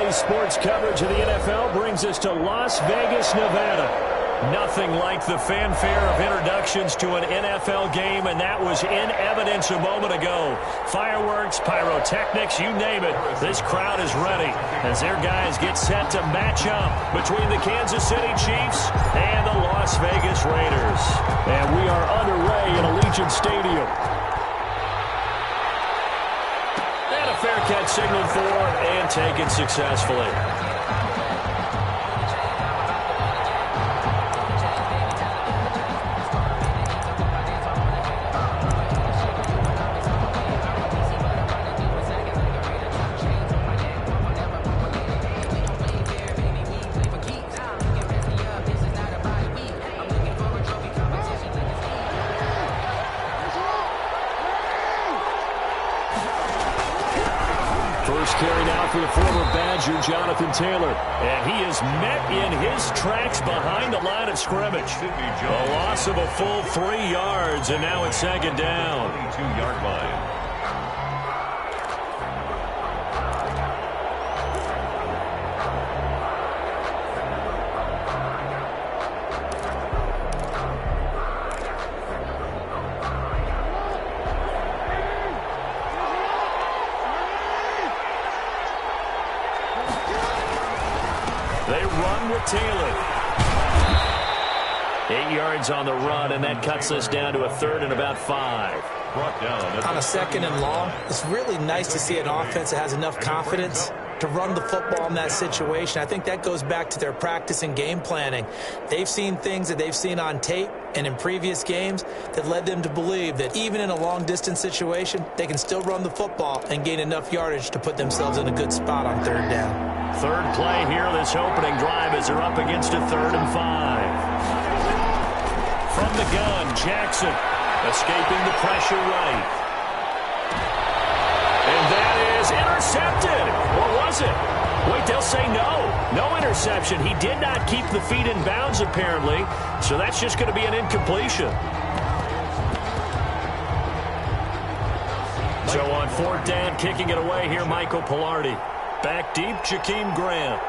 Today's sports coverage of the NFL brings us to Las Vegas, Nevada. Nothing like the fanfare of introductions to an NFL game, and that was in evidence a moment ago. Fireworks, pyrotechnics, you name it. This crowd is ready as their guys get set to match up between the Kansas City Chiefs and the Las Vegas Raiders. And we are underway in Allegiant Stadium. And a fair catch signaled for and taken successfully. Carry now for the former Badger, Jonathan Taylor. And he is met in his tracks behind the line of scrimmage. A loss of a full 3 yards, and now it's second down. 22-yard line. They run with Taylor. 8 yards on the run, and that cuts us down to a third and about 5. Brought down on a second and long, it's really nice to see an offense that has enough confidence to run the football in that situation. I think that goes back to their practice and game planning. They've seen things that they've seen on tape and in previous games that led them to believe that even in a long-distance situation, they can still run the football and gain enough yardage to put themselves in a good spot on third down. Third play here, this opening drive as they're up against a 3rd and 5. From the gun, Jackson escaping the pressure right. And that is intercepted. Or was it? Wait, they'll say no. No interception. He did not keep the feet in bounds, apparently. So that's just going to be an incompletion. So on 4th down, kicking it away here, Michael Palardy. Back deep, Jakeem Grant.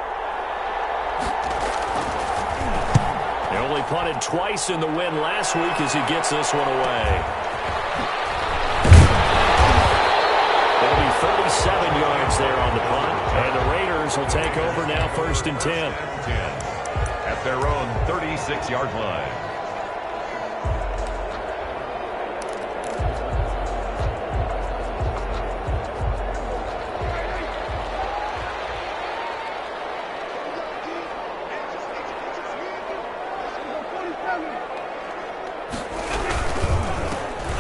They only punted twice in the win last week as he gets this one away. It'll be 37 yards there on the punt. And the Raiders will take over now 1st and 10. At their own 36-yard line.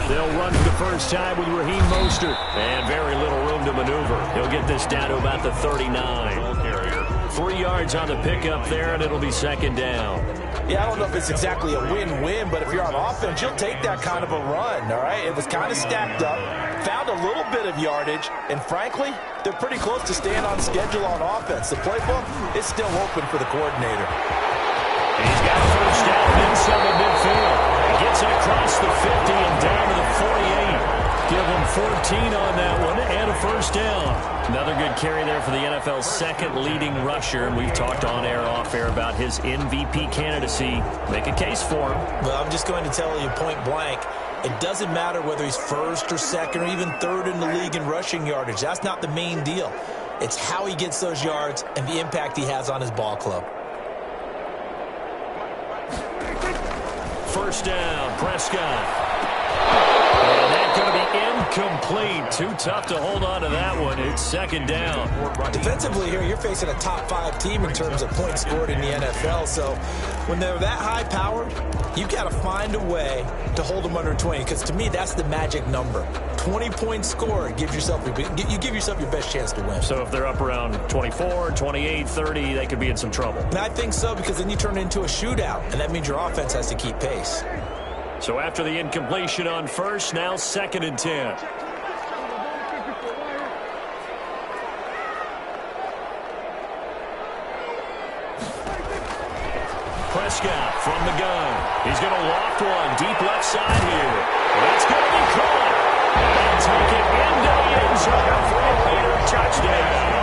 They'll run for the first time with Raheem Mostert. And very little room to maneuver. He'll get this down to about the 39. 3 yards on the pickup there, and it'll be second down. Yeah, I don't know if it's exactly a win-win, but if you're on offense, you'll take that kind of a run, all right? It was kind of stacked up, found a little bit of yardage, and frankly, they're pretty close to staying on schedule on offense. The playbook is still open for the coordinator. He's got first down inside the midfield. He gets it across the 50 and down to the 48. Give him 14 on that one and a first down. Another good carry there for the NFL's second leading rusher. And we've talked on air, off air about his MVP candidacy. Make a case for him. Well, I'm just going to tell you point blank. It doesn't matter whether he's first or second or even third in the league in rushing yardage. That's not the main deal. It's how he gets those yards and the impact he has on his ball club. First down, Prescott. And that's going to be incomplete. Too tough to hold on to that one. It's second down. Defensively here, you're facing a top-5 team in terms of points scored in the NFL. So when they're that high-powered, you've got to find a way to hold them under 20. Because to me, that's the magic number. 20 points scored gives yourself you give yourself your best chance to win. So if they're up around 24, 28, 30, they could be in some trouble. And I think so, because then you turn it into a shootout, and that means your offense has to keep pace. So after the incompletion on first, now second and 10. Prescott from the gun. He's going to loft one deep left side here. That's going to be caught. And take it into the end zone for a Raider touchdown.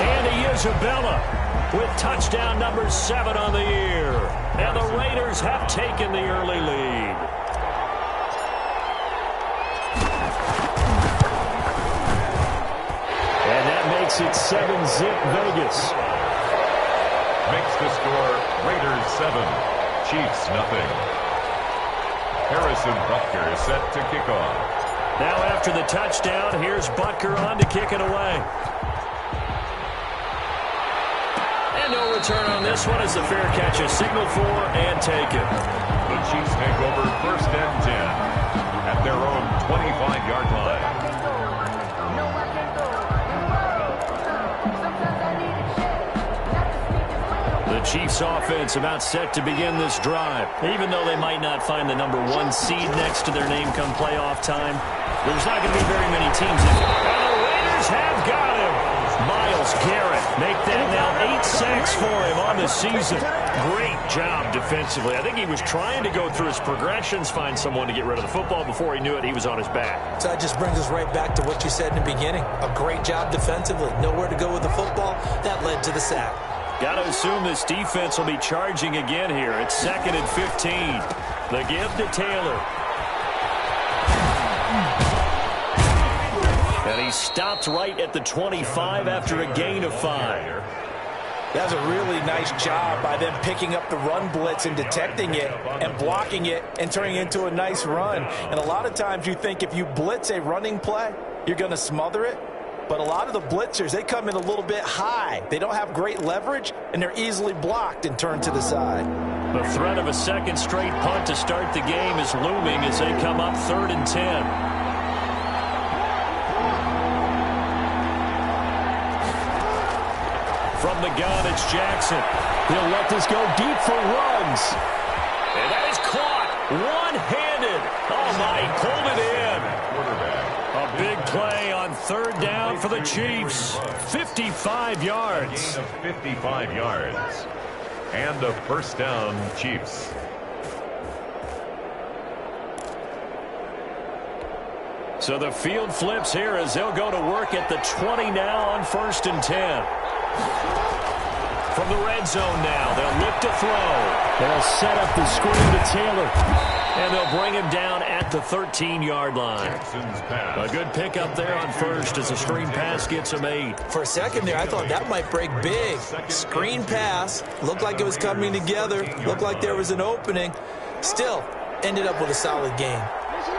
And Touchdown number 7 on the year. And the Raiders have taken the early lead. And that makes it 7-zip Vegas. Makes the score Raiders 7, Chiefs nothing. Harrison Butker is set to kick off. Now after the touchdown, here's Butker on to kick it away. And no return on this one as the fair catch is signaled for and taken. The Chiefs take over 1st and 10 at their own 25-yard line. The Chiefs offense about set to begin this drive. Even though they might not find the number 1 seed next to their name come playoff time, there's not going to be very many teams in it. And the Raiders have got him. Myles Garrett make that now 8 sacks for him on the season. Great job defensively. I think he was trying to go through his progressions, find someone to get rid of the football. Before he knew it, he was on his back. So that just brings us right back to what you said in the beginning. A great job defensively. Nowhere to go with the football. That led to the sack. Got to assume this defense will be charging again here. It's 2nd and 15. The give to Taylor. And he stopped right at the 25 after a gain of 5. That was a really nice job by them picking up the run blitz and detecting it and blocking it and turning it into a nice run. And a lot of times you think if you blitz a running play, you're going to smother it. But a lot of the blitzers, they come in a little bit high. They don't have great leverage, and they're easily blocked and turned to the side. The threat of a second straight punt to start the game is looming as they come up 3rd and 10. From the gun, it's Jackson. He'll let this go deep for runs. And that is caught one-handed. Oh, my, he pulled it in. A big play on 3rd down for the Chiefs. 55 yards. Gain of 55 yards. And a 1st down, Chiefs. So the field flips here as they'll go to work at the 20 now on 1st and 10. From the red zone now, they'll look to throw. They'll set up the screen to Taylor. And they'll bring him down at the 13-yard line. A good pickup there on 1st as a screen pass gets him 8. For a second there, I thought that might break big. Screen pass. Looked like it was coming together. Looked like there was an opening. Still, ended up with a solid game.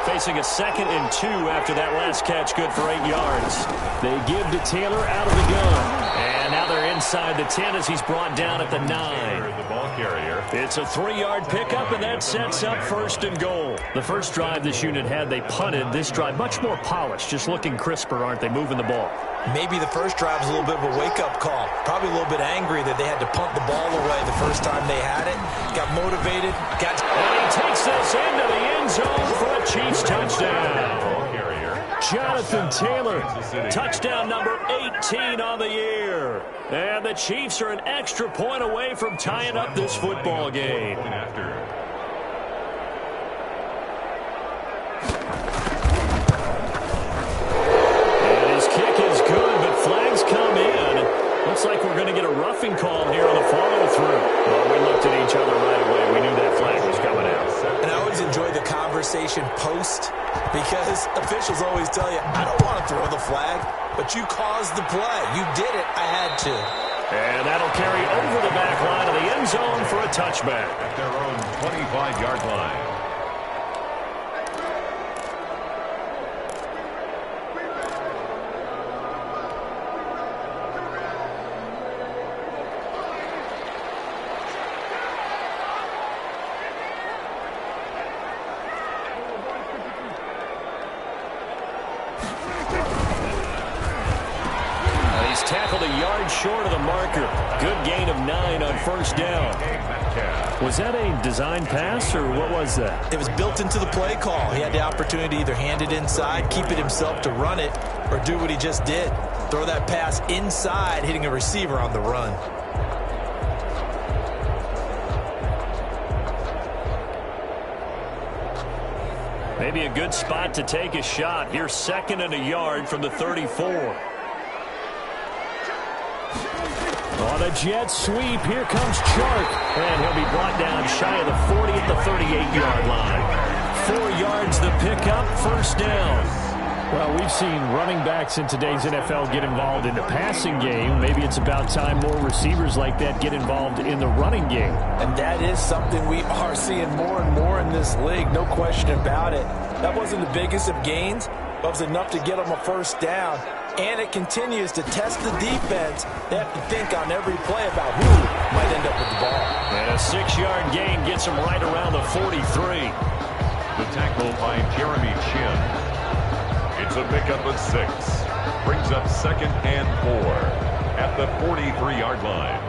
Facing a 2nd and 2 after that last catch, good for 8 yards. They give to Taylor out of the gun. And now they're inside the 10 as he's brought down at the 9. The ball carrier. It's a 3-yard pickup, and that sets up 1st and goal. The first drive this unit had, they punted. This drive, much more polished, just looking crisper, aren't they, moving the ball? Maybe the first drive was a little bit of a wake-up call. Probably a little bit angry that they had to punt the ball away the first time they had it. Got motivated. And he takes this into the end zone for a Chiefs touchdown. Jonathan Taylor, touchdown number 18 on the year. And the Chiefs are an extra point away from tying up this football game. And his kick is good, but flags come in. Looks like we're going to get a roughing call here on the follow-through. Well, we looked at each other right away. We knew that flag was coming out. And I always enjoy the conversation post because officials always tell you, I don't want to throw the flag, but you caused the play. You did it. I had to. And that'll carry over the back line of the end zone for a touchback. At their own 25-yard line. Tackled a yard short of the marker. Good gain of 9 on 1st down. Was that a design pass, or what was that? It was built into the play call. He had the opportunity to either hand it inside, keep it himself to run it, or do what he just did. Throw that pass inside, hitting a receiver on the run. Maybe a good spot to take a shot. Here's 2nd and a yard from the 34. On a jet sweep, here comes Chark. And he'll be brought down shy of the 40 at the 38-yard line. 4 yards the pickup, first down. Well, we've seen running backs in today's NFL get involved in the passing game. Maybe it's about time more receivers like that get involved in the running game. And that is something we are seeing more and more in this league, no question about it. That wasn't the biggest of gains, but it was enough to get them a first down. And it continues to test the defense. They have to think on every play about who might end up with the ball. And a 6-yard gain gets them right around the 43. The tackle by Jeremy Chinn. It's a pickup of 6. Brings up 2nd and 4 at the 43-yard line.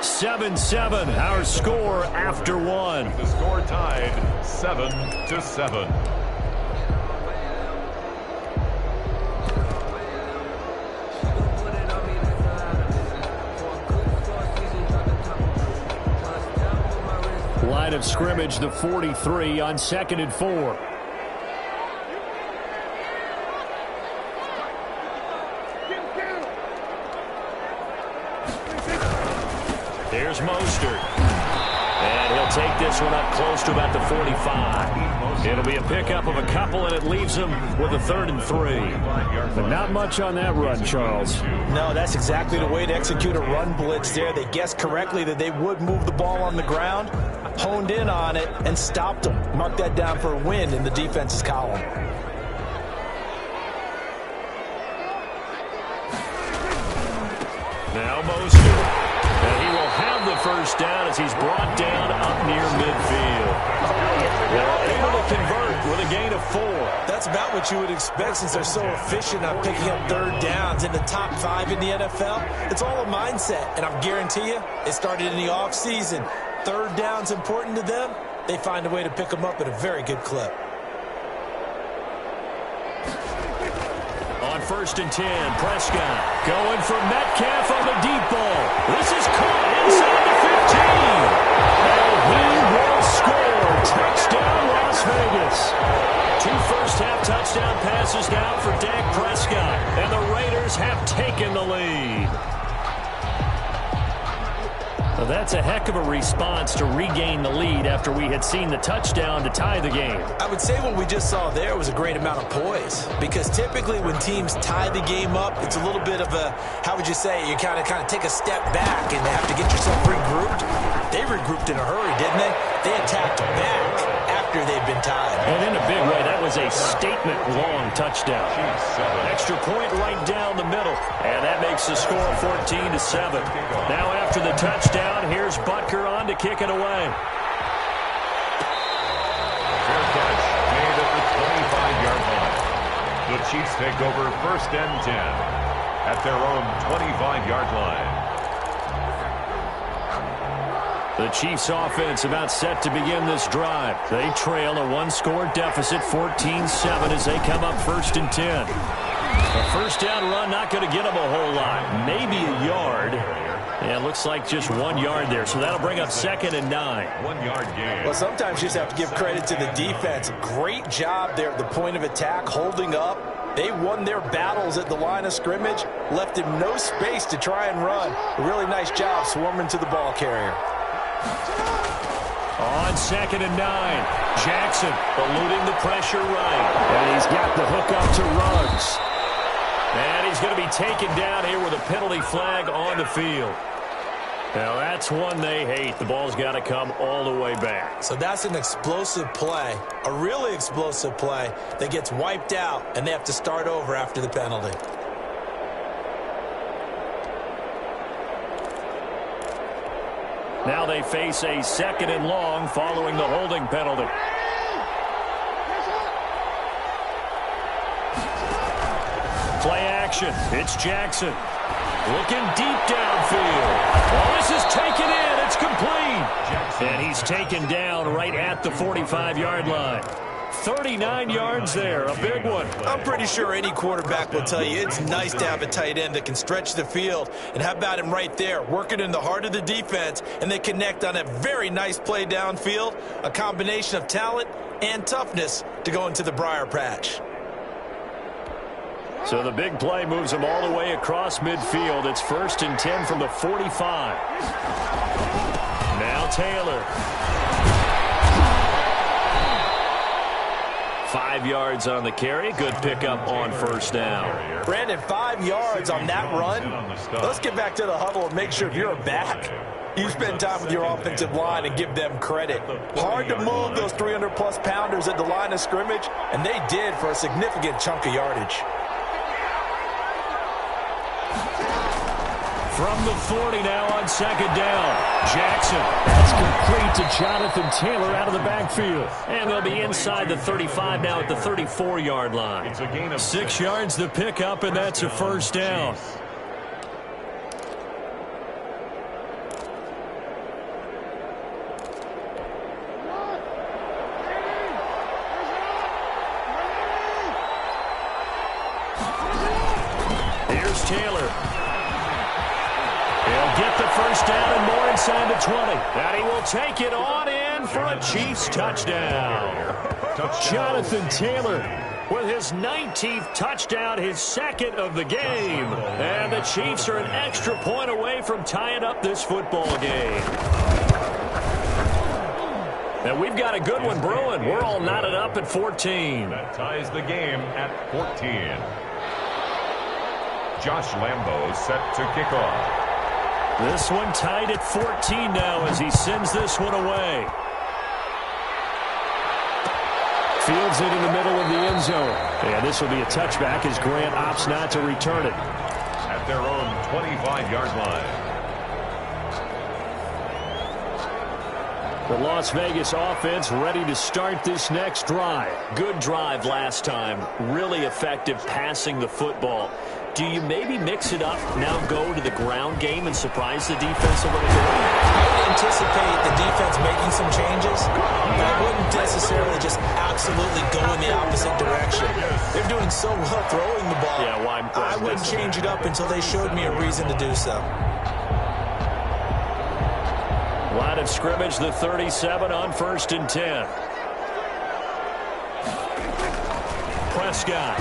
7-7, our score after 1. The score tied 7-7. Line of scrimmage, the 43 on 2nd and 4. Here's Mostert. And he'll take this one up close to about the 45. It'll be a pickup of a couple, and it leaves him with a 3rd and 3. But not much on that run, Charles. No, that's exactly the way to execute a run blitz there. They guessed correctly that they would move the ball on the ground, honed in on it, and stopped them. Mark that down for a win in the defense's column. Now Mostert. And he will have the first down as he's brought down up near midfield. Well, able to convert with a gain of 4. That's about what you would expect since they're so efficient on picking up 3rd downs in the top 5 in the NFL. It's all a mindset, and I guarantee you, it started in the offseason. 3rd down's important to them. They find a way to pick them up at a very good clip. On 1st and 10, Prescott going for Metcalf on the deep ball. This is caught inside the 15. And he will score. Touchdown, Las Vegas. 2 first-half touchdown passes now for Dak Prescott. And the Raiders have taken the lead. Well, that's a heck of a response to regain the lead after we had seen the touchdown to tie the game. I would say what we just saw there was a great amount of poise, because typically when teams tie the game up, it's a little bit of a, how would you say, you kind of take a step back and have to get yourself regrouped. They regrouped in a hurry, didn't they? They attacked back after they'd been tied. And in a big way, that was a statement-long touchdown. Extra point right down the middle, and that makes the score 14-7. Now after the touchdown, here's Butker on to kick it away. Fair catch made at the 25-yard line. The Chiefs take over 1st and 10 at their own 25-yard line. The Chiefs offense about set to begin this drive. They trail a 1-score deficit, 14-7, as they come up 1st and 10. A first down run not going to get them a whole lot. Maybe a yard. Yeah, it looks like just 1 yard there. So that'll bring up 2nd and 9. 1-yard gain. Well, sometimes you just have to give credit to the defense. Great job there at the point of attack, holding up. They won their battles at the line of scrimmage, left him no space to try and run. A really nice job swarming to the ball carrier. On 2nd and 9, Jackson eluding the pressure right. And he's got the hook up to Ruggs. And he's going to be taken down here with a penalty flag on the field. Now that's one they hate. The ball's got to come all the way back. So that's an explosive play, a really explosive play that gets wiped out, and they have to start over after the penalty. Now they face a 2nd and long following the holding penalty. Play action. It's Jackson. Looking deep downfield. Oh, this is taken in. It's complete. And he's taken down right at the 45-yard line. 39 yards there, a big one. I'm pretty sure any quarterback will tell you it's nice to have a tight end that can stretch the field. And how about him right there, working in the heart of the defense, and they connect on a very nice play downfield, a combination of talent and toughness to go into the briar patch. So the big play moves him all the way across midfield. It's 1st and 10 from the 45. Now Taylor. 5 yards on the carry. Good pickup on 1st down. Brandon, 5 yards on that run. Let's get back to the huddle and make sure if you're a back, you spend time with your offensive line and give them credit. Hard to move those 300-plus pounders at the line of scrimmage, and they did for a significant chunk of yardage. From the 40 now on 2nd down. Jackson. That's complete to Jonathan Taylor out of the backfield. And they'll be inside the 35 now at the 34-yard line. It's a gain of 6 yards the pickup, and that's a 1st down. Here's Taylor. He'll get the 1st down and more inside the 20. And he will take it on in for a Chiefs touchdown. Jonathan Taylor with his 19th touchdown, his 2nd of the game. And the Chiefs are an extra point away from tying up this football game. And we've got a good one brewing. We're all knotted up at 14. That ties the game at 14. Josh Lambo set to kick off. This one tied at 14 now as he sends this one away. Fields it in the middle of the end zone. And this will be a touchback as Grant opts not to return it. At their own 25-yard line. The Las Vegas offense ready to start this next drive. Good drive last time. Really effective passing the football. Do you maybe mix it up, now go to the ground game and surprise the defense a little bit? I would anticipate the defense making some changes, but I wouldn't necessarily just absolutely go in the opposite direction. They're doing so well throwing the ball. Yeah, why? I wouldn't change it up until they showed me a reason to do so. Line of scrimmage, the 37 on 1st and 10. Prescott.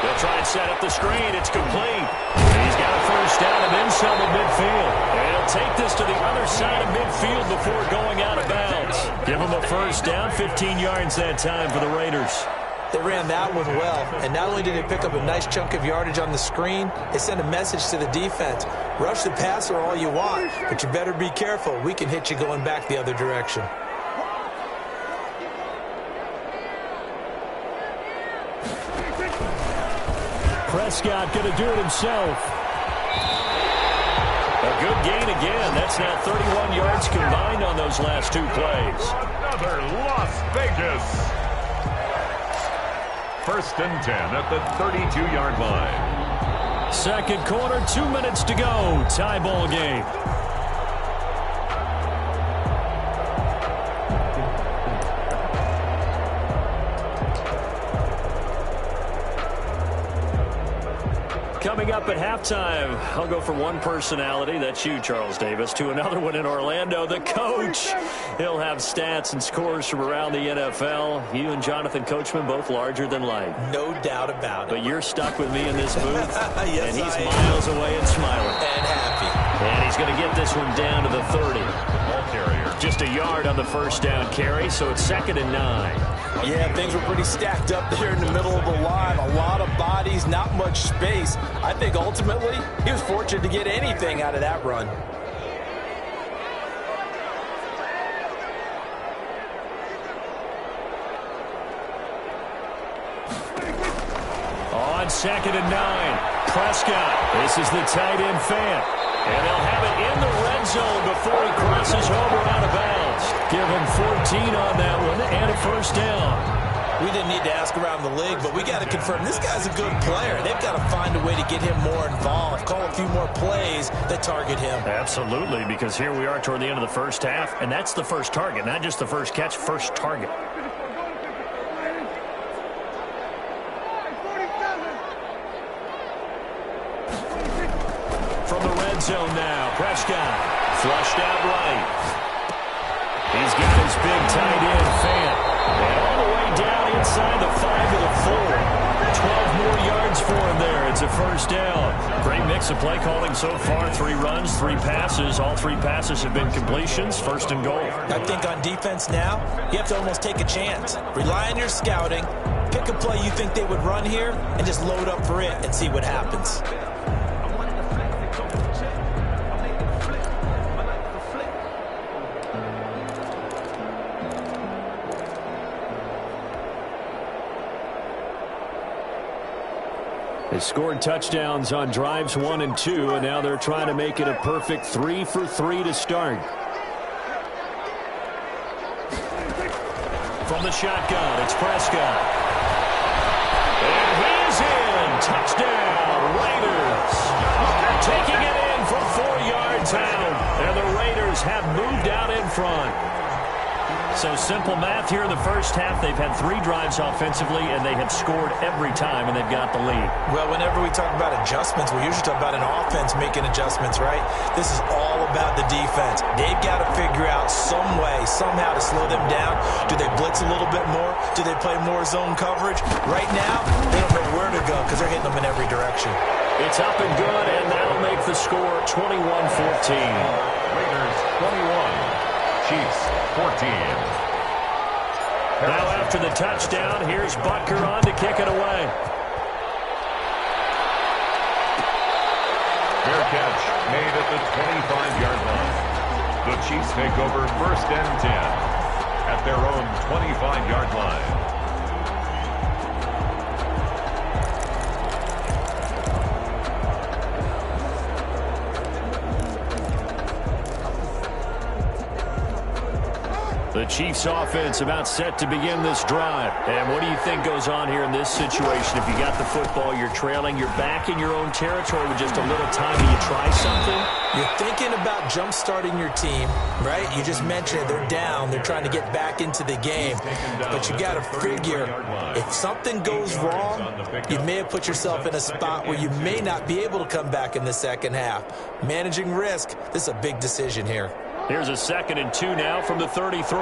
They'll try and set up the screen. It's complete. He's got a 1st down and inside the midfield. And he'll take this to the other side of midfield before going out of bounds. Give him a 1st down, 15 yards that time for the Raiders. They ran that one well, and not only did they pick up a nice chunk of yardage on the screen, they sent a message to the defense. Rush the passer all you want, but you better be careful. We can hit you going back the other direction. Prescott going to do it himself. A good gain again. That's now 31 yards combined on those last 2 plays. Another Las Vegas. 1st and 10 at the 32-yard line. 2nd quarter, 2 minutes to go. Tie ball game. Coming up at halftime, I'll go from one personality, that's you, Charles Davis, to another one in Orlando, the coach. He'll have stats and scores from around the NFL. You and Jonathan Coachman, both larger than life. No doubt about it. But you're stuck with me in this booth. Yes, and he's I am. miles away and smiling. And happy. And he's going to get this one down to the 30. Ball carrier. Just a yard on the 1st down carry, so it's 2nd and 9. Yeah, things were pretty stacked up there in the middle of the line. A lot of bodies, not much space. I think ultimately he was fortunate to get anything out of that run. On 2nd and 9, Prescott. This is the tight end fan. And they'll have it in the red zone before he crosses over out of bounds. Give him 14 on that one and a 1st down. We didn't need to ask around the league, but we got to confirm this guy's a good player. They've got to find a way to get him more involved, call a few more plays that target him. Absolutely, because here we are toward the end of the 1st half, and that's the first target, not just the first catch, first target. From the red zone now, Prescott flushed out right. He's got his big tight end fan. And all the way down inside the 5 to the 4. 12 more a first down. Great mix of play calling so far. 3 runs, 3 passes. All 3 passes have been completions. First and goal. I think on defense now, you have to almost take a chance. Rely on your scouting. Pick a play you think they would run here and just load up for it and see what happens. They scored touchdowns on drives 1 and 2, and now they're trying to make it a perfect 3 for 3 to start. From the shotgun, it's Prescott. And he's in. Touchdown, Raiders. Taking it in for 4 yards out. And the Raiders have moved out in front. So simple math here in the first half. They've had 3 drives offensively, and they have scored every time, and they've got the lead. Well, whenever we talk about adjustments, we usually talk about an offense making adjustments, right? This is all about the defense. They've got to figure out some way, somehow to slow them down. Do they blitz a little bit more? Do they play more zone coverage? Right now, they don't know where to go because they're hitting them in every direction. It's up and good, and that'll make the score 21-14. Raiders 21, Chiefs 14. Now after the touchdown, here's Butker on to kick it away. Fair catch made at the 25-yard line. The Chiefs take over first and 10 at their own 25-yard line. The Chiefs offense about set to begin this drive. And what do you think goes on here in this situation? If you got the football, you're trailing, you're back in your own territory with just a little time. Do you try something? You're thinking about jump-starting your team, right? You just mentioned it. They're down. They're trying to get back into the game. But you got to figure, if something goes wrong, you may have put yourself in a spot where you may not be able to come back in the second half. Managing risk, this is a big decision here. Here's a 2nd and 2 now from the 33.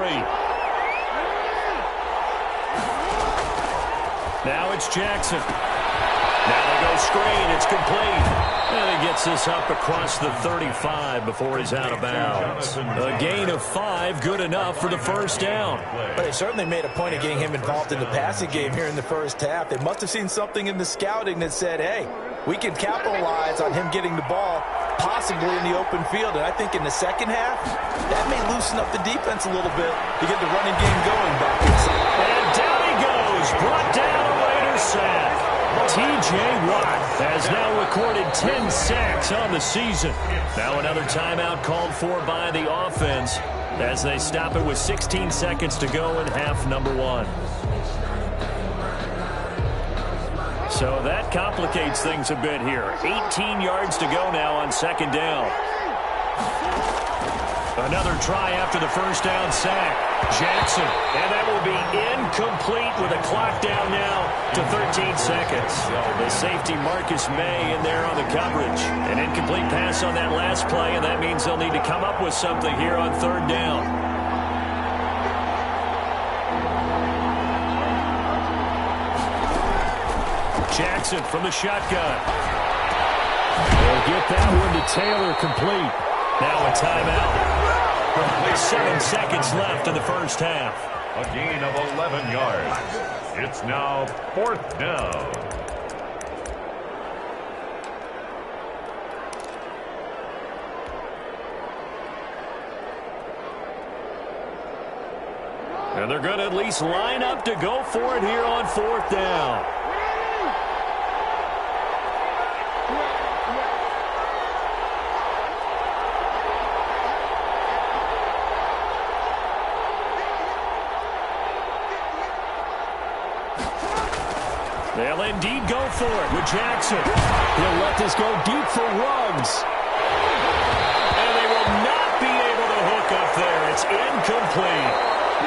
Now it's Jackson. Now they go screen. It's complete. And he gets this up across the 35 before he's out of bounds. A gain of 5, good enough for the first down. But they certainly made a point of getting him involved in the passing game here in the first half. They must have seen something in the scouting that said, hey, we can capitalize on him getting the ball possibly in the open field. And I think in the second half, that may loosen up the defense a little bit to get the running game going back inside. And down he goes. Brought down a Raiders sack. T.J. Watt has now recorded 10 sacks on the season. Now another timeout called for by the offense as they stop it with 16 seconds to go in half number 1. So that complicates things a bit here. 18 yards to go now on 2nd down. Another try after the first down sack. Jackson, and that will be incomplete with a clock down now to 13 seconds. The safety Marcus May in there on the coverage. An incomplete pass on that last play, and that means they'll need to come up with something here on 3rd down. Jackson from the shotgun. They'll get that one to Taylor complete. Now a timeout. 7 seconds left in the first half. A gain of 11 yards. It's now 4th down. And they're going to at least line up to go for it here on 4th down. They'll indeed go for it with Jackson. He'll let this go deep for Ruggs. And they will not be able to hook up there. It's incomplete.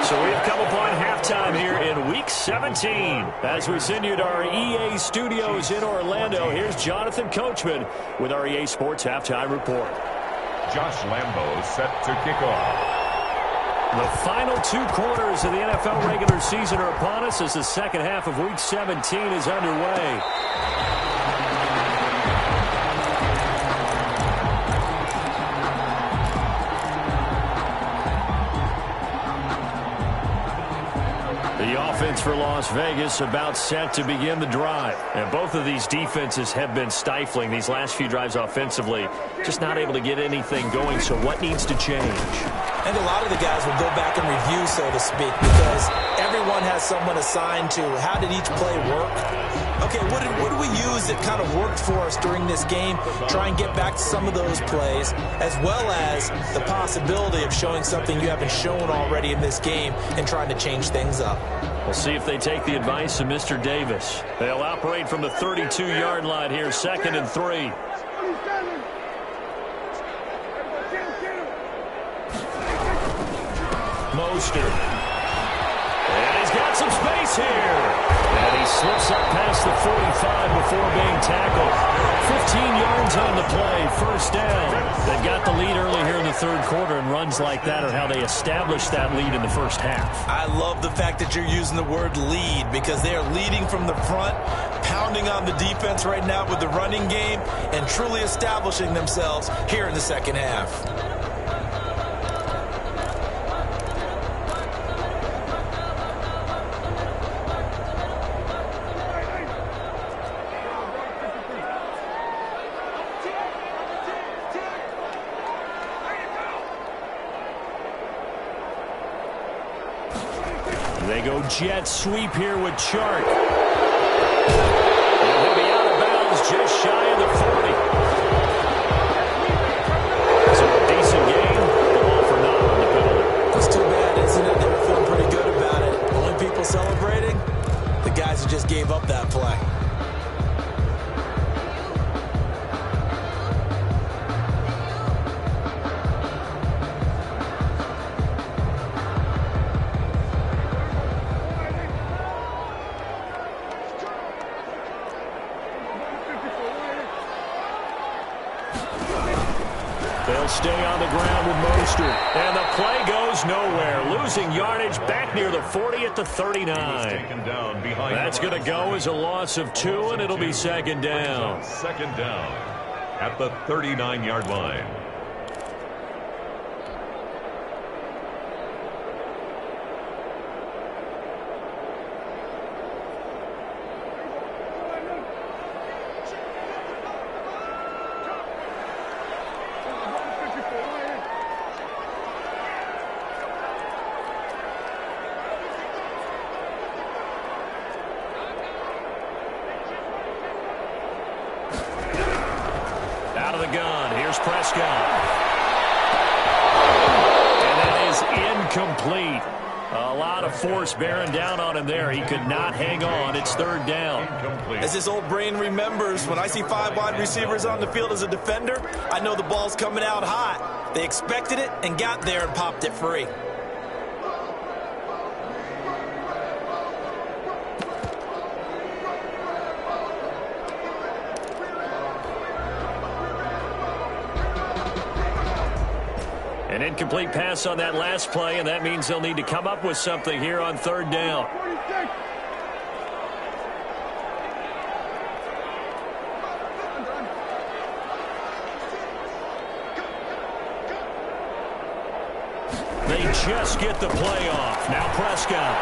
So we've come upon halftime here in Week 17. As we send you to our EA studios in Orlando, here's Jonathan Coachman with our EA Sports Halftime Report. Josh Lambo set to kick off. The final 2 quarters of the NFL regular season are upon us as the second half of Week 17 is underway. offense for Las Vegas about set to begin the drive. And both of these defenses have been stifling these last few drives offensively. Just not able to get anything going, so what needs to change? And a lot of the guys will go back and review, so to speak, because everyone has someone assigned to how did each play work. Okay, what did we use that kind of worked for us during this game? Try and get back to some of those plays, as well as the possibility of showing something you haven't shown already in this game and trying to change things up. We'll see if they take the advice of Mr. Davis. They'll operate from the 32-yard line here, 2nd and 3. Mostert. And he's got some space here. And he slips up past the 45 before being tackled. 15 yards on the play, 1st down. They've got the lead early here in the 3rd quarter, and runs like that are how they establish that lead in the 1st half. I love the fact that you're using the word lead, because they are leading from the front, pounding on the defense right now with the running game, and truly establishing themselves here in the 2nd half. They go jet sweep here with Chark. And he'll be out of bounds just shy of the 40. So a decent game, but all for naught on the penalty. It's too bad, isn't it? They were feeling pretty good about it. Only people celebrating? The guys who just gave up that play. They'll stay on the ground with Mostert. And the play goes nowhere. Losing yardage back near the 40 at the 39. That's going to go as a loss of 2, and it'll be 2nd down. 2nd down at the 39-yard line. Out of the gun. Here's Prescott. And that is incomplete. A lot of force bearing down on him there. He could not hang on. It's 3rd down. As his old brain remembers, when I see 5 wide receivers on the field as a defender, I know the ball's coming out hot. They expected it and got there and popped it free. An incomplete pass on that last play, and that means they'll need to come up with something here on 3rd down. They just get the play off. Now Prescott.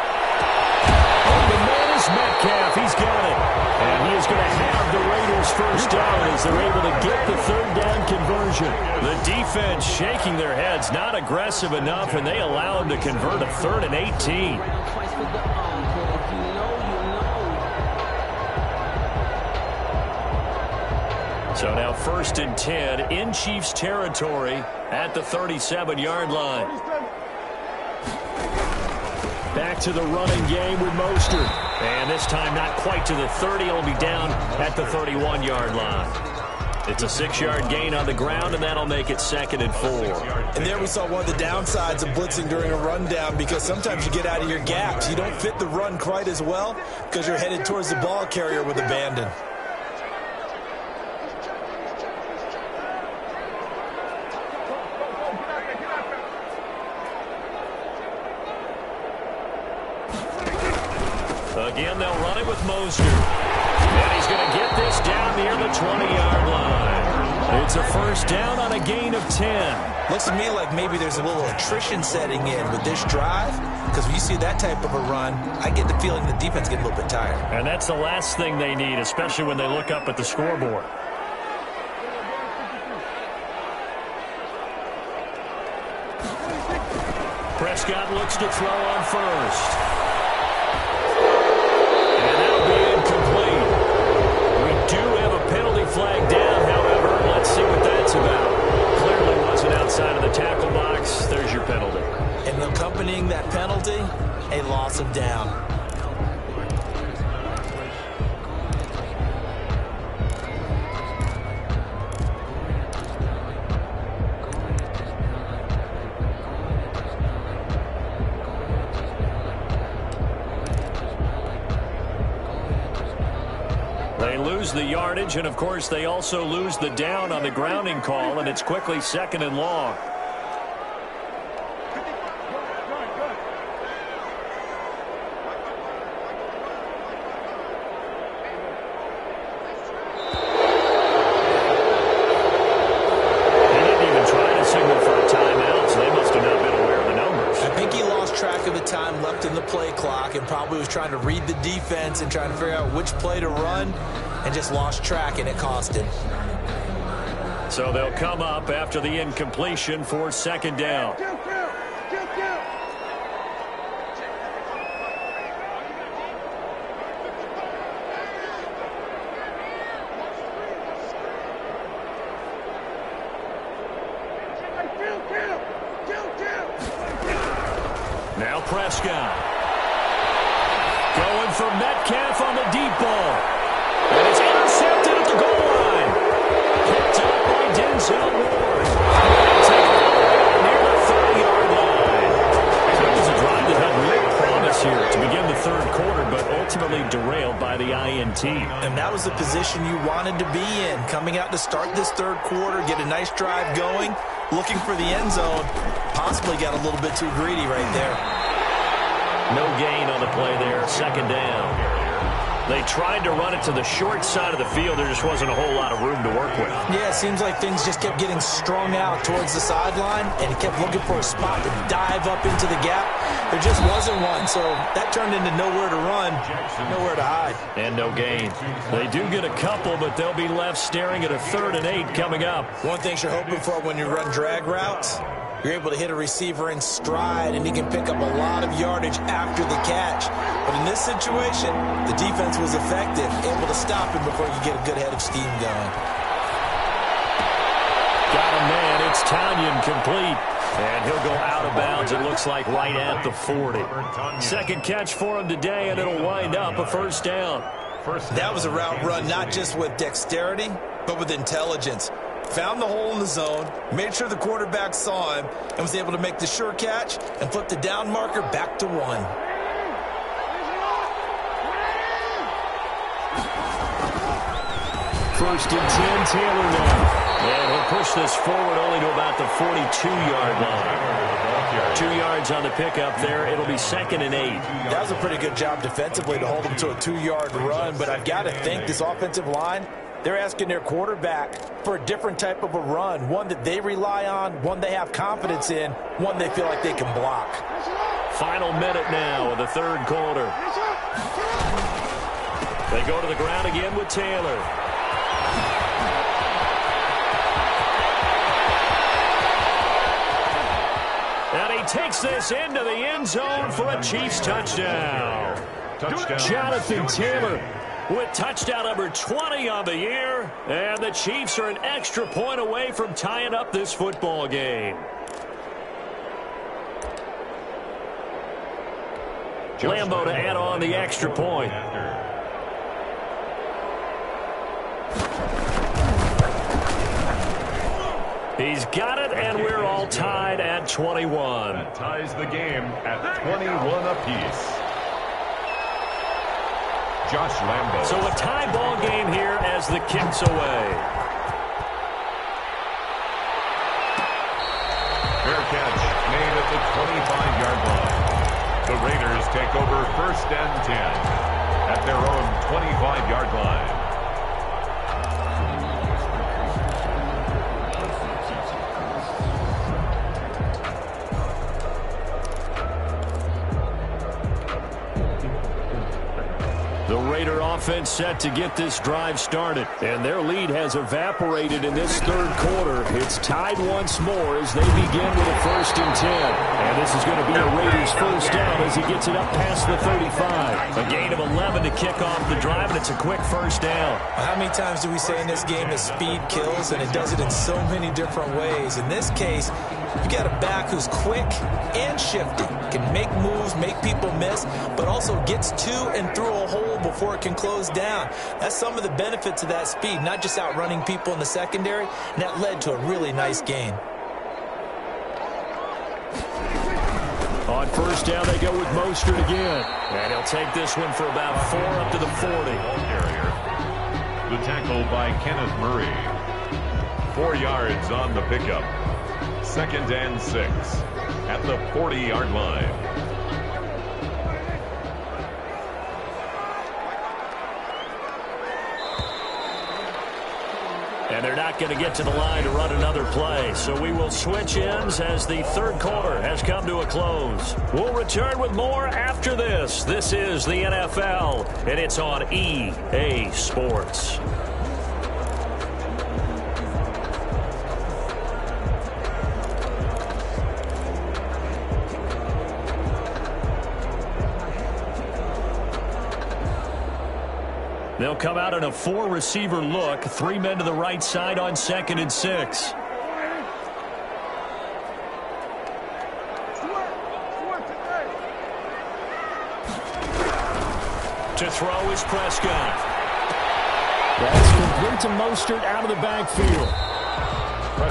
Oh, the man is Metcalf. He's got it. And he is going to have the Raiders 1st down as they're able to get the 3rd down conversion. The defense shaking their heads, not aggressive enough, and they allow them to convert a 3rd and 18. So now 1st and 10 in Chiefs territory at the 37-yard line. Back to the running game with Mostert. And this time not quite to the 30. He'll be down at the 31-yard line. It's a 6-yard gain on the ground, and that'll make it 2nd and 4. And there we saw one of the downsides of blitzing during a rundown, because sometimes you get out of your gaps. You don't fit the run quite as well because you're headed towards the ball carrier with abandon. Again, they'll run it with Mostert. And he's going to get this down near the 20-yard line. It's a first down on a gain of 10. Looks to me like maybe there's a little attrition setting in with this drive, because when you see that type of a run, I get the feeling the defense gets a little bit tired. And that's the last thing they need, especially when they look up at the scoreboard. Prescott looks to throw on first. And that'll be incomplete. We do have a penalty flag down, however. Let's see what that's about. Clearly wasn't outside of the tackle box. There's your penalty. And accompanying that penalty, a loss of down. They lose the yardage, and of course they also lose the down on the grounding call, and it's quickly 2nd and long. He didn't even try to signal for a timeout, so they must have not been aware of the numbers. I think he lost track of the time left in the play clock and probably was trying to read the defense and trying to figure out which play to run and just lost track, and it cost him. So they'll come up after the incompletion for 2nd down. Now Prescott. Going for Metcalf on the deep ball. And it's intercepted at the goal line. Picked up by Denzel Ward. Near the 30-yard line. So it was a drive that had real promise here to begin the 3rd quarter, but ultimately derailed by the INT. And that was the position you wanted to be in. Coming out to start this 3rd quarter, get a nice drive going, looking for the end zone. Possibly got a little bit too greedy right there. No gain on the play there, 2nd down. They tried to run it to the short side of the field. There just wasn't a whole lot of room to work with. Yeah, it seems like things just kept getting strung out towards the sideline, and he kept looking for a spot to dive up into the gap. There just wasn't one, so that turned into nowhere to run, nowhere to hide. And no gain. They do get a couple, but they'll be left staring at a 3rd and 8 coming up. One thing you're hoping for when you run drag routes, you're able to hit a receiver in stride, and he can pick up a lot of yardage after the catch. But in this situation, the defense was effective, able to stop him before you get a good head of steam going. Got him, man. It's Tanyan complete. And he'll go out of bounds, it looks like, right at the 40. 2nd catch for him today, and it'll wind up a 1st down. That was a route run not just with dexterity, but with intelligence. Found the hole in the zone, made sure the quarterback saw him, and was able to make the sure catch and flip the down marker back to 1. First and 10, Taylor now. And he'll push this forward only to about the 42-yard line. 2 yards on the pickup there. It'll be 2nd and 8. That was a pretty good job defensively to hold him to a 2-yard run, but I've got to think this offensive line, they're asking their quarterback for a different type of a run, one that they rely on, one they have confidence in, one they feel like they can block. Final minute now of the 3rd quarter. They go to the ground again with Taylor. And he takes this into the end zone for a Chiefs touchdown. Jonathan Taylor with touchdown number 20 on the year. And the Chiefs are an extra point away from tying up this football game. Lambo to add on the extra point. He's got it, and we're all tied at 21. That ties the game at 21 apiece. Josh Lambo. So a tie ball game here as the kick's away. Fair catch made at the 25-yard line. The Raiders take over 1st and 10 at their own 25-yard line. The Raider offense set to get this drive started. And their lead has evaporated in this third quarter. It's tied once more as they begin with a 1st and 10. And this is going to be a Raiders first down as he gets it up past the 35. A gain of 11 to kick off the drive, and it's a quick first down. How many times do we say in this game that speed kills, and it does it in so many different ways? In this case, you got a back who's quick and shifty, can make moves, make people miss, but also gets to and through a hole before it can close down. That's some of the benefits of that speed, not just outrunning people in the secondary, and that led to a really nice gain. On first down, they go with Mostert again. And he'll take this one for about 4 up to the 40. The tackle by Kenneth Murray. 4 yards on the pickup. 2nd and 6 at the 40-yard line. And they're not going to get to the line to run another play. So we will switch ends as the third quarter has come to a close. We'll return with more after this. This is the NFL, and it's on EA Sports. They'll come out in a 4-receiver look. 3 men to the right side on 2nd and 6. To throw is Prescott. That's complete to Mostert out of the backfield.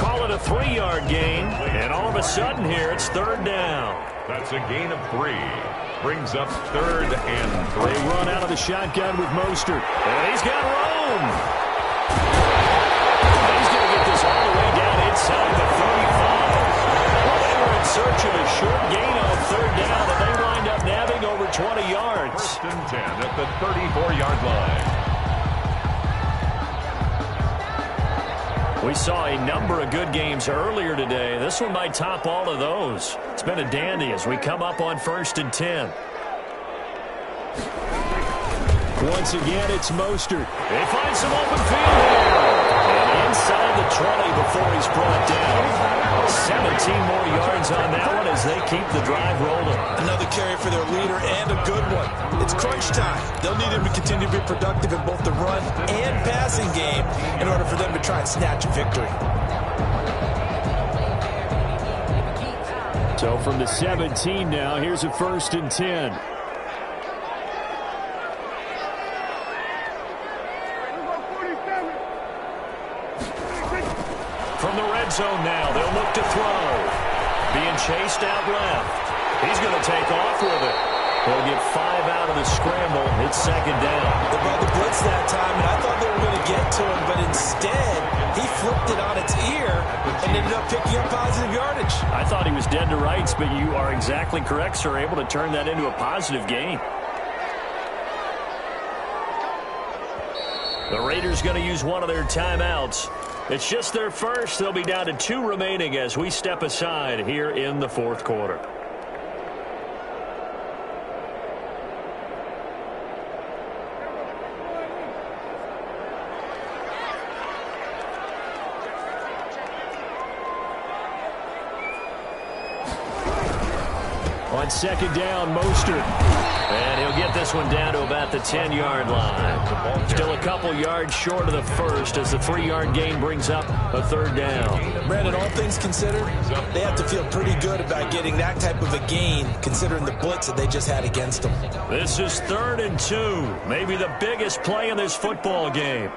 Call it a 3-yard gain, and all of a sudden here it's 3rd down. That's a gain of 3. Brings up 3rd and 3. They run out of the shotgun with Mostert. And he's got room. He's going to get this all the way down inside the 35. Well, they were in search of a short gain on 3rd down, and they wind up nabbing over 20 yards. 1st and 10 at the 34-yard line. We saw a number of good games earlier today. This one might top all of those. It's been a dandy as we come up on 1st and 10. Once again, it's Mostert. They find some open field here. And inside the 20 before he's brought down. 17 more yards on that one as they keep the drive rolling. Another carry for their leader and a good one. It's crunch time. They'll need him to continue to be productive in both the run and passing game in order for them to try and snatch a victory. So from the 17 now, here's a 1st and 10. From the red zone now, they'll look to throw. Being chased out left. He's going to take off with it. They'll get 5 out of the scramble. It's 2nd down. They brought the blitz that time, and I thought they were going to get to him, but instead, he flipped it on its ear and ended up picking up positive yardage. I thought he was dead to rights, but you are exactly correct, sir. Able to turn that into a positive gain. The Raiders going to use one of their timeouts. It's just their first. They'll be down to 2 remaining as we step aside here in the 4th quarter. On 2nd down, Mostert. And he'll get this one down to about the 10-yard line. Still a couple yards short of the first as the 3-yard gain brings up a 3rd down. Brandon, all things considered, they have to feel pretty good about getting that type of a gain considering the blitz that they just had against them. This is 3rd and 2. Maybe the biggest play in this football game.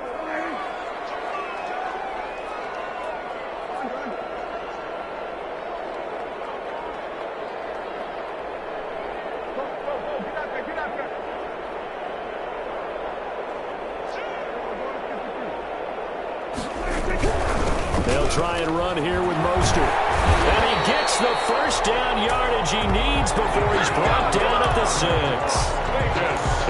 They'll try and run here with Mostert. And he gets the first down yardage he needs before he's brought down at the 6.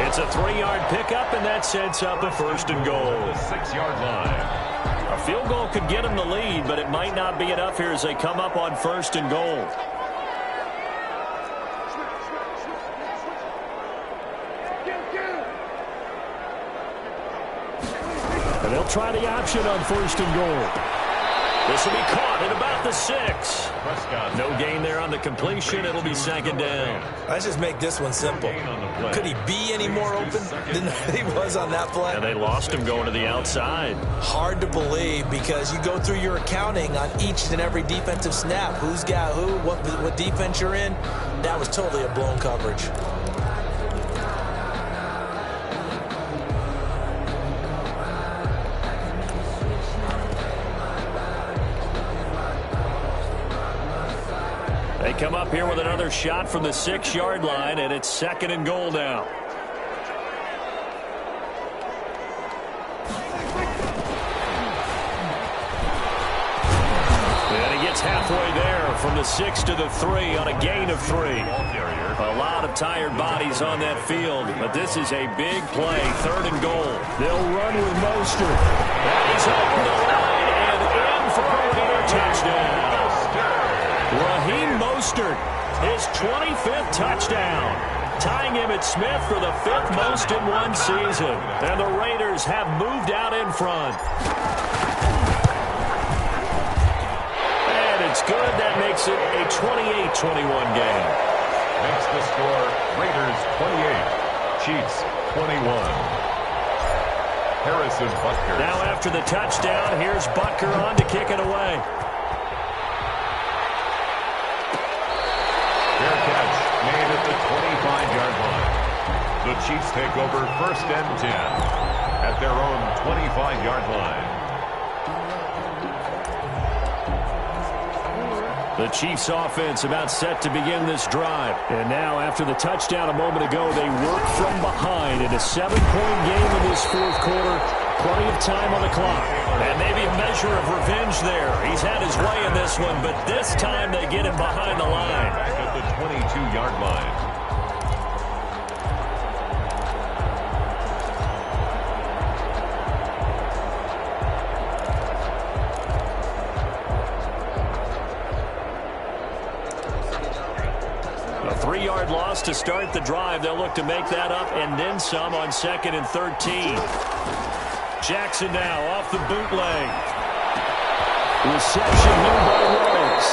It's a 3-yard pickup, and that sets up a 1st and goal. 6-yard line. A field goal could get him the lead, but it might not be enough here as they come up on 1st and goal. And they'll try the option on 1st and goal. This will be caught at about the 6. No gain there on the completion. It'll be 2nd down. Let's just make this one simple. Could he be any more open than he was on that play? And they lost him going to the outside. Hard to believe because you go through your accounting on each and every defensive snap. Who's got who, what defense you're in. That was totally a blown coverage. They come up here with another shot from the 6-yard line, and it's 2nd and goal now. And he gets halfway there from the 6 to the 3 on a gain of 3. A lot of tired bodies on that field, but this is a big play, 3rd and goal. They'll run with Mostert. And he's over the line and in for a Raider touchdown. Raheem Mostert, his 25th touchdown, tying him at Smith for the 5th most in one season. And the Raiders have moved out in front. And it's good. That makes it a 28-21 game. Makes the score Raiders 28, Chiefs 21. Harrison Butker. Now after the touchdown, here's Butker on to kick it away. Fair catch made at the 25-yard line. The Chiefs take over 1st and 10 at their own 25-yard line. The Chiefs offense about set to begin this drive. And now after the touchdown a moment ago, they work from behind in a 7-point game in this 4th quarter. Plenty of time on the clock. And maybe a measure of revenge there. He's had his way in this one, but this time they get him behind the line. Back at the 22-yard line. A 3-yard loss to start the drive. They'll look to make that up and then some on 2nd and 13. Jackson now off the bootleg. Reception here by Rhodes.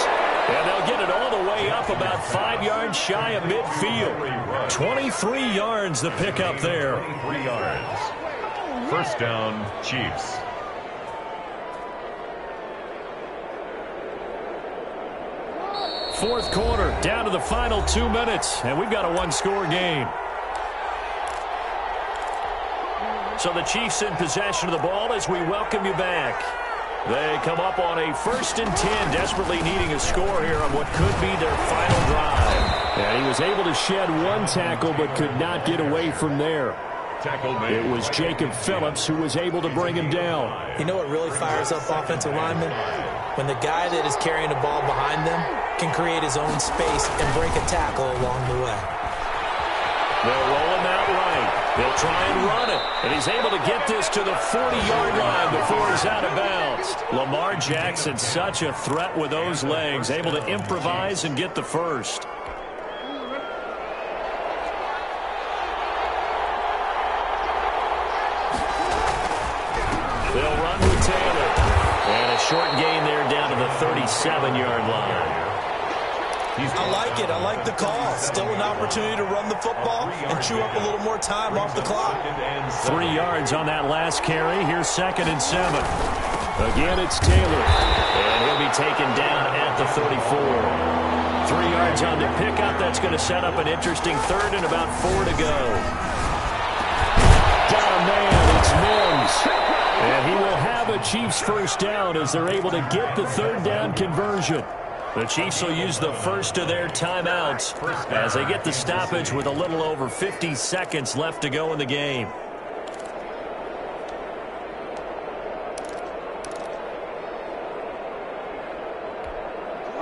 And they'll get it all the way up about 5 yards shy of midfield. 23 yards the pickup there. 23 yards. 1st down, Chiefs. Fourth quarter, down to the final 2 minutes, and we've got a 1-score game. So the Chiefs in possession of the ball as we welcome you back. They come up on a 1st and 10, desperately needing a score here on what could be their final drive. And he was able to shed 1 tackle but could not get away from there. It was Jacob Phillips who was able to bring him down. You know what really fires up offensive linemen? When the guy that is carrying the ball behind them can create his own space and break a tackle along the way. They'll roll him out right. They'll try and run it. And he's able to get this to the 40-yard line before he's out of bounds. Lamar Jackson, such a threat with those legs, able to improvise and get the first. They'll run with Taylor. And a short gain there down to the 37-yard line. I like it. I like the call. Still an opportunity to run the football and chew up a little more time off the clock. 3 yards on that last carry. Here's 2nd and 7. Again, it's Taylor. And he'll be taken down at the 34. 3 yards on the pickup. That's going to set up an interesting 3rd and about 4 to go. Down man, it's Mims. And he will have a Chiefs 1st down as they're able to get the 3rd down conversion. The Chiefs will use the first of their timeouts as they get the stoppage with a little over 50 seconds left to go in the game.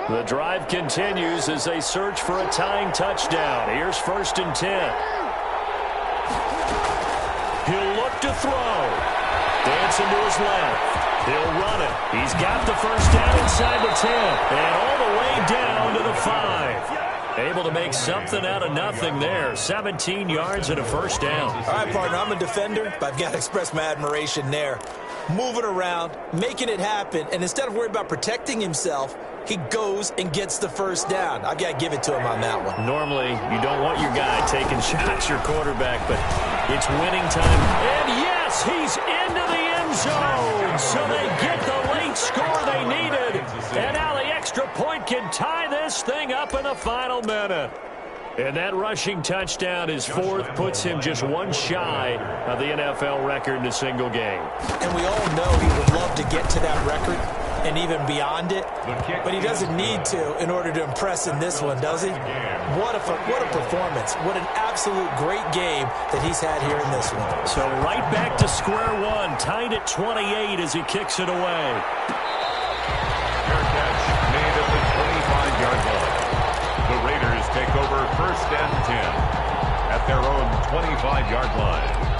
The drive continues as they search for a tying touchdown. Here's 1st and 10. He'll look to throw. Dancing to his left. He'll run it. He's got the 1st down inside the 10. And all the way down to the 5. Able to make something out of nothing there. 17 yards and a 1st down. All right, partner, I'm a defender, but I've got to express my admiration there. moving around, making it happen, and instead of worrying about protecting himself, he goes and gets the first down. I've got to give it to him on that one. Normally, you don't want your guy taking shots, your quarterback, but it's winning time. And yes, he's into the end zone. So they get the late score they needed. And now the extra point can tie this thing up in the final minute. And that rushing touchdown, his fourth, puts him just one shy of the NFL record in a single game. And we all know he would love to get to that record and even beyond it, but he doesn't need to in order to impress in this one, does he? What a performance. What an absolute great game that he's had here in this one. So right back to square one, tied at 28 as he kicks it away. Fair catch made at the 25-yard line. The Raiders take over 1st and 10 at their own 25-yard line.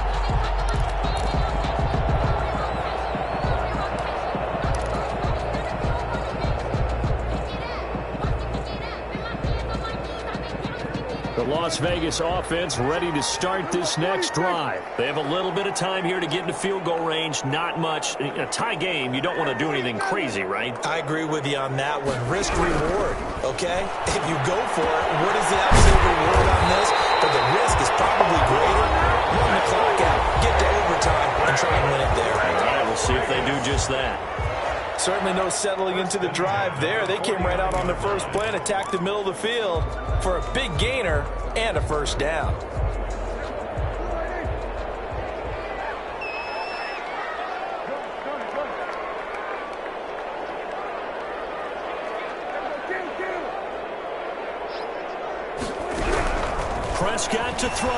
The Las Vegas offense ready to start this next drive. They have a little bit of time here to get into field goal range. Not much. In a tie game, you don't want to do anything crazy, right? I agree with you on that one. Risk reward, okay? If you go for it, what is the absolute reward on this? But the risk is probably greater. Run the clock out, get to overtime, and try and win it there. All right, we'll see if they do just that. Certainly no settling into the drive there. They came right out on the first play and attacked the middle of the field for a big gainer and a first down. Prescott to throw.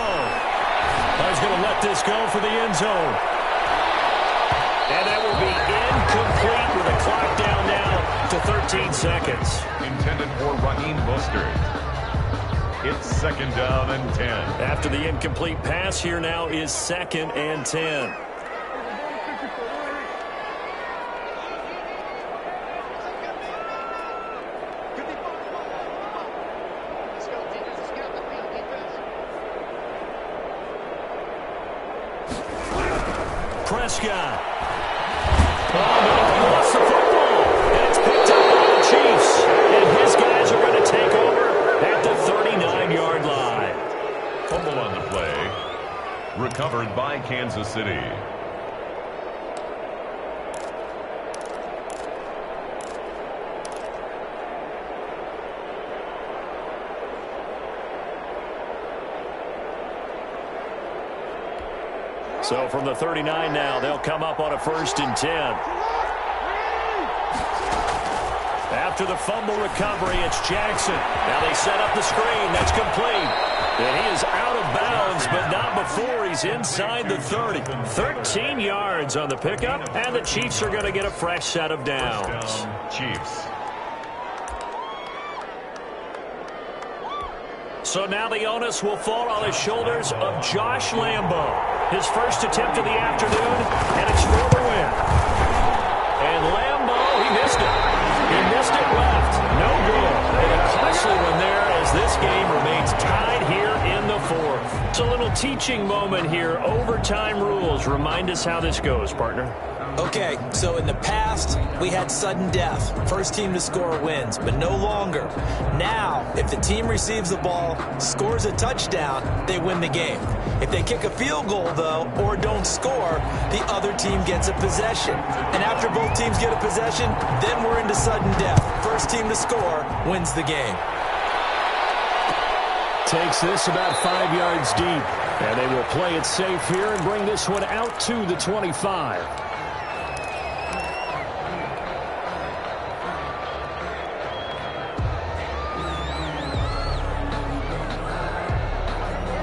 He's going to let this go for the end zone. And that will be incomplete with a clock down now to 13 seconds. Intended for Raheem Mostert. It's 2nd down and 10. After the incomplete pass, here now is 2nd and 10. Prescott. Oh, no, he lost the football. And it's picked up by the Chiefs. And his guys are going to take over at the 39-yard line. Fumble on the play. Recovered by Kansas City. So from the 39 now, they'll come up on a 1st and 10. After the fumble recovery, it's Jackson. Now they set up the screen. That's complete. And he is out of bounds, but not before he's inside the 30. 13 yards on the pickup, and the Chiefs are going to get a fresh set of downs. First down, Chiefs. So now the onus will fall on the shoulders of Josh Lambo. His first attempt of the afternoon, and it's for the win. And Lambo, he missed it. He missed it left. No good. And a costly one there as this game remains tied here in the 4th. It's a little teaching moment here. Overtime rules. Remind us how this goes, partner. Okay, so in the past, we had sudden death. First team to score wins, but no longer. Now, if the team receives the ball, scores a touchdown, they win the game. If they kick a field goal, though, or don't score, the other team gets a possession. And after both teams get a possession, then we're into sudden death. First team to score wins the game. Takes this about 5 yards deep. And they will play it safe here and bring this one out to the 25.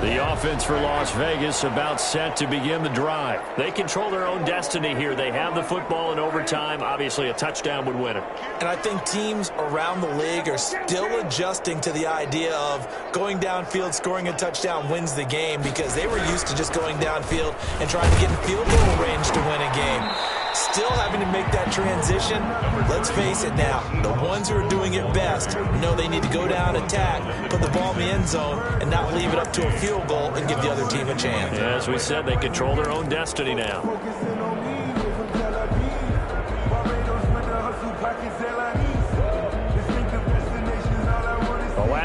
The offense for Las Vegas about set to begin the drive. They control their own destiny here. They have the football in overtime. Obviously, a touchdown would win it. And I think teams around the league are still adjusting to the idea of going downfield, scoring a touchdown wins the game, because they were used to just going downfield and trying to get in field goal range to win a game. Still having to make that transition. Let's face it now, the ones who are doing it best know they need to go down, attack, put the ball in the end zone, and not leave it up to a field goal and give the other team a chance. Yeah, as we said, they control their own destiny now.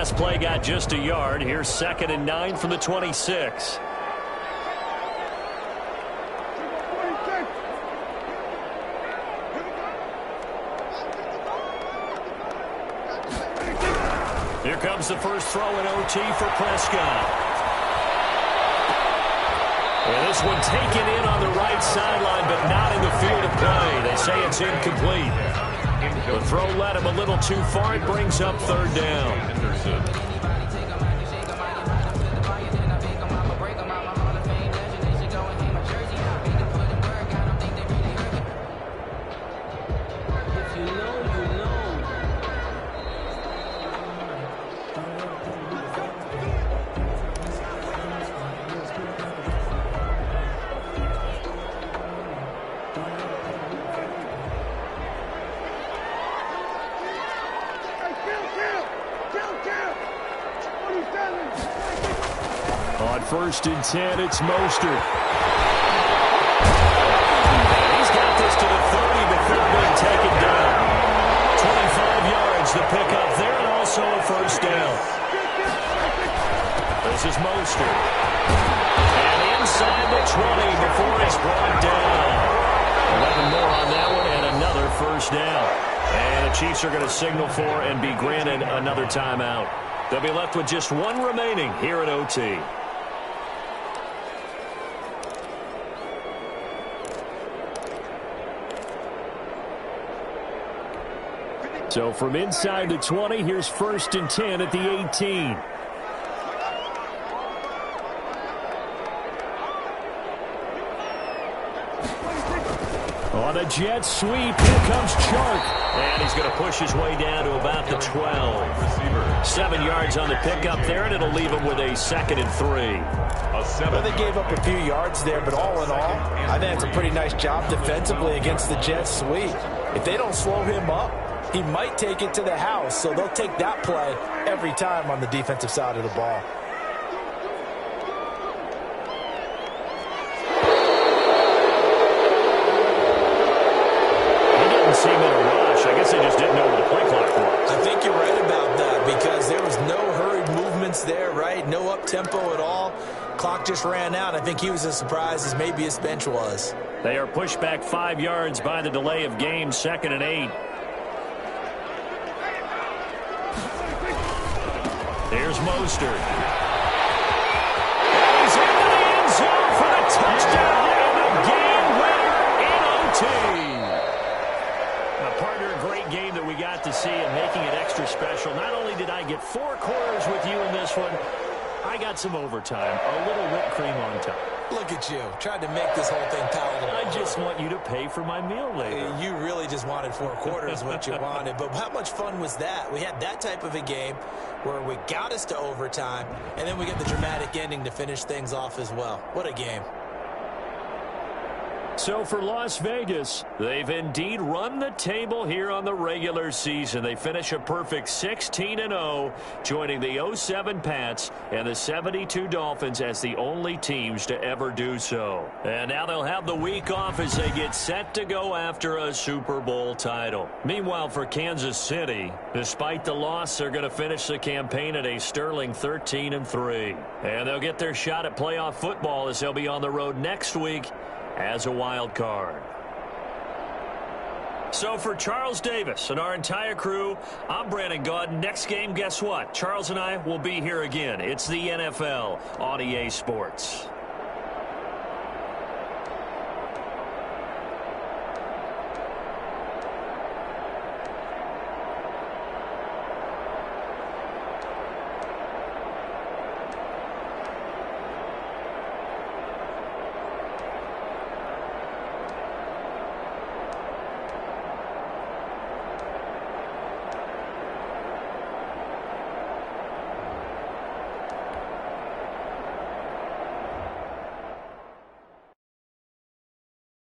last play got just a yard. Here's 2nd and 9 from the 26. Here comes the first throw in OT for Prescott. And this one taken in on the right sideline, but not in the field of play. They say it's incomplete. The throw led him a little too far. It brings up 3rd down. On 1st and 10, it's Mostert. He's got this to the 30 before being taken down. 25 yards the pickup there, and also a 1st down. This is Mostert. And inside the 20 before he's brought down. 11 more on that one, and another 1st down. And the Chiefs are going to signal for and be granted another timeout. They'll be left with just one remaining here at OT. So from inside the 20, here's 1st and 10 at the 18. On a jet sweep, here comes Chark. And he's going to push his way down to about the 12. 7 yards on the pickup there, and it'll leave him with a 2nd and 3. Well, they gave up a few yards there, but all in all, I think it's a pretty nice job defensively against the jet sweep. If they don't slow him up, he might take it to the house, so they'll take that play every time on the defensive side of the ball. He didn't seem in a rush. I guess they just didn't know what the play clock was. I think you're right about that because there was no hurried movements there, right? No up-tempo at all. Clock just ran out. I think he was as surprised as maybe his bench was. They are pushed back 5 yards by the delay of game, 2nd and 8. Here's Mostert. And he's into the end zone for the touchdown and the game winner in OT. Now, partner, a great game that we got to see and making it extra special. Not only did I get 4 quarters with you in this one, I got some overtime, a little whipped cream on top. Look at you. Tried to make this whole thing palatable. I just want you to pay for my meal later. You really just wanted 4 quarters what you wanted. But how much fun was that? We had that type of a game where we got us to overtime, and then we get the dramatic ending to finish things off as well. What a game. So for Las Vegas, they've indeed run the table here on the regular season. They finish a perfect 16-0, joining the 07 Pats and the 72 Dolphins as the only teams to ever do so. And now they'll have the week off as they get set to go after a Super Bowl title. Meanwhile, for Kansas City, despite the loss, they're going to finish the campaign at a sterling 13-3. And they'll get their shot at playoff football as they'll be on the road next week as a wild card. So for Charles Davis and our entire crew, I'm Brandon Gaudin. Next game, guess what? Charles and I will be here again. It's the NFL on EA Sports.